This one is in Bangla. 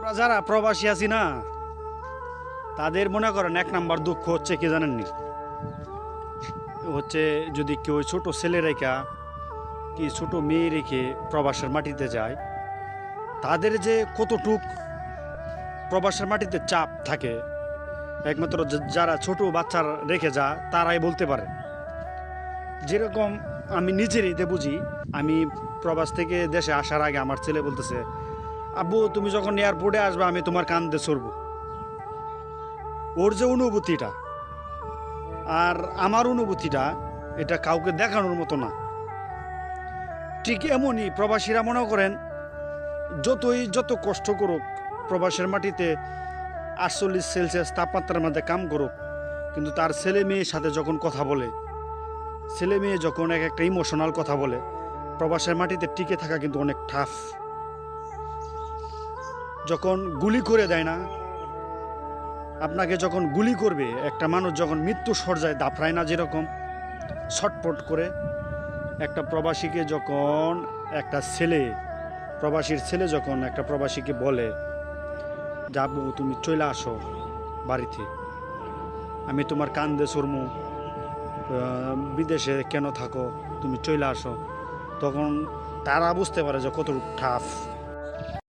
আমরা যারা প্রবাসী আছি না, তাদের মনে করেন এক নাম্বার দুঃখ হচ্ছে কি জানেননি, হচ্ছে যদি কেউ ছোট ছেলে রেখা কি ছোট মেয়ে রেখে প্রবাসের মাটিতে যায়, তাদের যে কতটুক প্রবাসের মাটিতে চাপ থাকে একমাত্র যারা ছোট বাচ্চার রেখে যা তারাই বলতে পারে। যেরকম আমি নিজেরই বুঝি, আমি প্রবাস থেকে দেশে আসার আগে আমার ছেলে বলতেছে, আব্বু তুমি যখন এয়ারপোর্টে আসবে আমি তোমার কান্দে চড়বো। ওর যে অনুভূতিটা আর আমার অনুভূতিটা, এটা কাউকে দেখানোর মতো না। ঠিক এমনই প্রবাসীরা মনে করেন যত কষ্ট করুক, প্রবাসের মাটিতে 48 সেলসিয়াস তাপমাত্রার মধ্যে কাম করুক, কিন্তু তার ছেলে মেয়ের সাথে যখন কথা বলে, ছেলে মেয়ে যখন এক একটা ইমোশনাল কথা বলে, প্রবাসের মাটিতে টিকে থাকা কিন্তু অনেক টাফ। যখন গুলি করে দেয় না আপনাকে, যখন গুলি করবে একটা মানুষ, যখন মৃত্যু সজ্জায় দাফরায় না যেরকম ছটপট করে, একটা প্রবাসীকে যখন একটা ছেলে, প্রবাসীর ছেলে যখন একটা প্রবাসীকে বলে, যাবো তুমি চলে আসো বাড়িতে, আমি তোমার কান্দে চড়মু, বিদেশে কেন থাকো, তুমি চলে আসো, তখন তারা বুঝতে পারে যে কত টাফ।